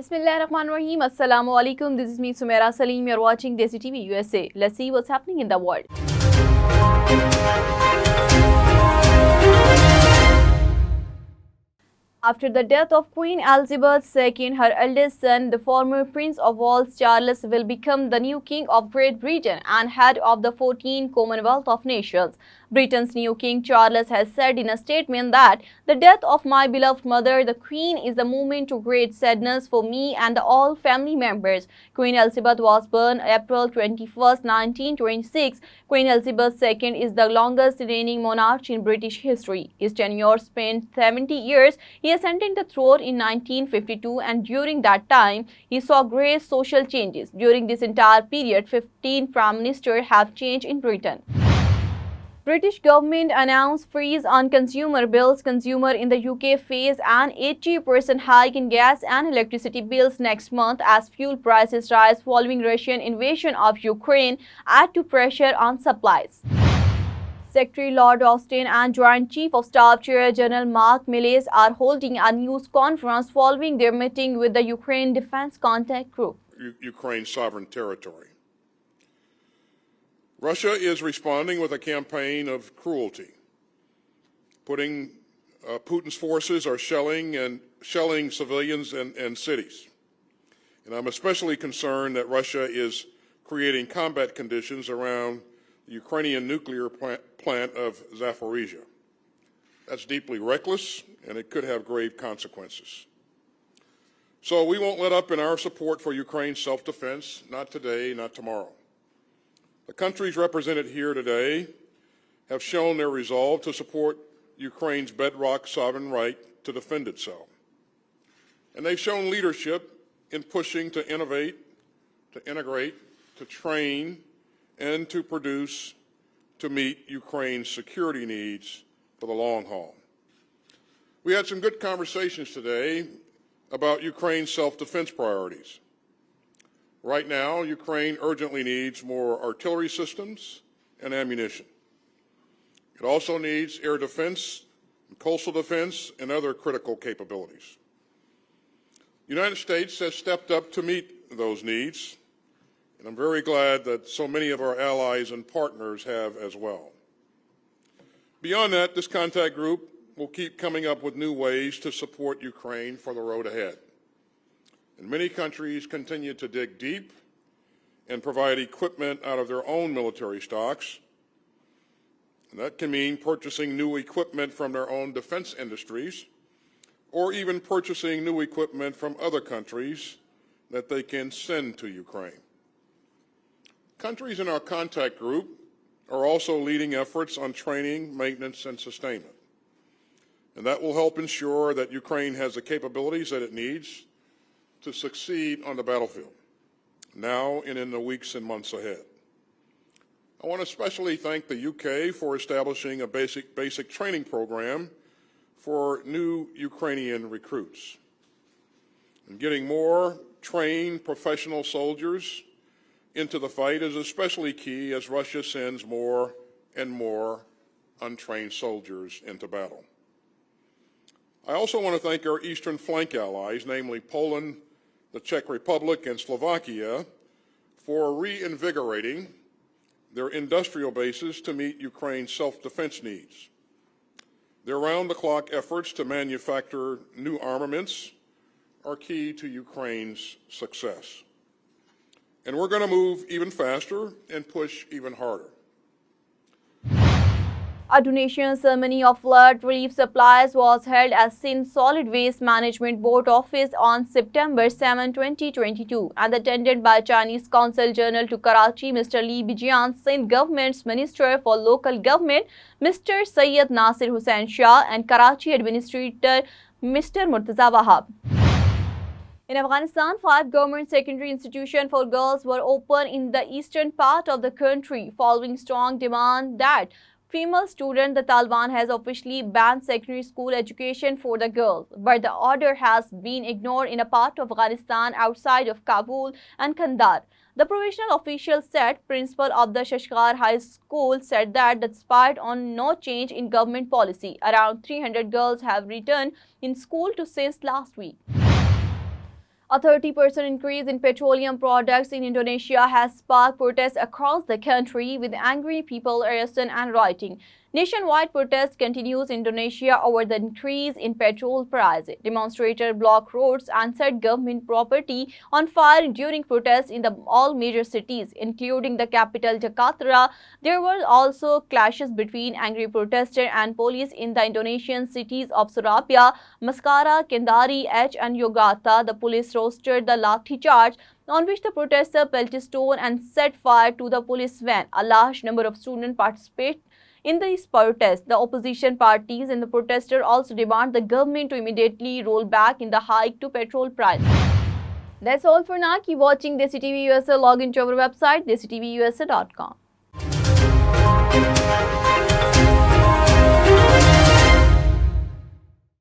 Bismillahirrahmanirrahim. Assalamu alaikum. This is me, Sumaira Salim. You're watching Desi TV USA. Let's see what's happening in the world. After the death of Queen Elizabeth II, her eldest son, the former Prince of Wales Charles, will become the new King of Great Britain and head of the 14 Commonwealth of Nations. Britain's new King Charles has said in a statement that the death of my beloved mother, the Queen, is a moment of great sadness for me and all family members. Queen Elizabeth was born April 21, 1926. Queen Elizabeth II is the longest reigning monarch in British history. His tenure spanned 70 years. He ascended the throne in 1952, and during that time, he saw great social changes. During this entire period, 15 prime ministers have changed in Britain. British government announced freeze on consumer bills. Consumer in the UK face an 80% hike in gas and electricity bills next month as fuel prices rise following Russian invasion of Ukraine, add to pressure on supplies. Secretary Lloyd and Joint Chief of Staff Chair General Mark Milley are holding a news conference following their meeting with the Ukraine Defense Contact Group. Ukraine's sovereign territory. Russia is responding with a campaign of cruelty. Putin's forces are shelling civilians and cities. And I'm especially concerned that Russia is creating combat conditions around the Ukrainian nuclear plant of Zaporizhia. That's deeply reckless, and it could have grave consequences. So we won't let up in our support for Ukraine's self-defense, not today, not tomorrow. The countries represented here today have shown their resolve to support Ukraine's bedrock sovereign right to defend itself. And they've shown leadership in pushing to innovate, to integrate, to train, and to produce to meet Ukraine's security needs for the long haul. We had some good conversations today about Ukraine's self-defense priorities. Right now, Ukraine urgently needs more artillery systems and ammunition. It also needs air defense, coastal defense, and other critical capabilities. The United States has stepped up to meet those needs, and I'm very glad that so many of our allies and partners have as well. Beyond that, this contact group will keep coming up with new ways to support Ukraine for the road ahead. And many countries continue to dig deep and provide equipment out of their own military stocks. And that can mean purchasing new equipment from their own defense industries, or even purchasing new equipment from other countries that they can send to Ukraine. Countries in our contact group are also leading efforts on training, maintenance, and sustainment. And that will help ensure that Ukraine has the capabilities that it needs to succeed on the battlefield, now and in the weeks and months ahead. I want to especially thank the UK for establishing a basic training program for new Ukrainian recruits. And getting more trained professional soldiers into the fight is especially key as Russia sends more and more untrained soldiers into battle. I also want to thank our eastern flank allies, namely Poland, the Czech Republic, and Slovakia, for reinvigorating their industrial bases to meet Ukraine's self-defense needs. Their round-the-clock efforts to manufacture new armaments are key to Ukraine's success. And we're going to move even faster and push even harder. A donation ceremony of flood relief supplies was held at Sindh Solid Waste Management Board office on September 7, 2022, and attended by Chinese Consul General to Karachi, Mr. Lee Bijian, Sindh Government's Minister for Local Government, Mr. Syed Nasir Hussain Shah, and Karachi Administrator, Mr. Murtaza Wahab. In Afghanistan, 5 government secondary institutions for girls were opened in the eastern part of the country following strong demand that female students, the Taliban has officially banned secondary school education for the girls, but the order has been ignored in a part of Afghanistan outside of Kabul and Kandahar. The provisional official said, principal of the Kashgar High School said that despite no change in government policy, around 300 girls have returned in school to since last week. A 30% increase in petroleum products in Indonesia has sparked protests across the country, with angry people, arson and rioting. Nationwide protest continues in Indonesia over the increase in petrol prices. Demonstrators blocked roads and set government property on fire during protests in all major cities, including the capital Jakarta. There were also clashes between angry protesters and police in the Indonesian cities of Surabaya, Maskara, Kendari, Aceh and Yogyakarta. The police rostered the lathi charge, on which the protesters pelted stone and set fire to the police van. A large number of students participated in these protests. The opposition parties and the protesters also demand the government to immediately roll back in the hike to petrol price. That's all for now. Keep watching Desi TV USA. Log into our website, desitvusa.com.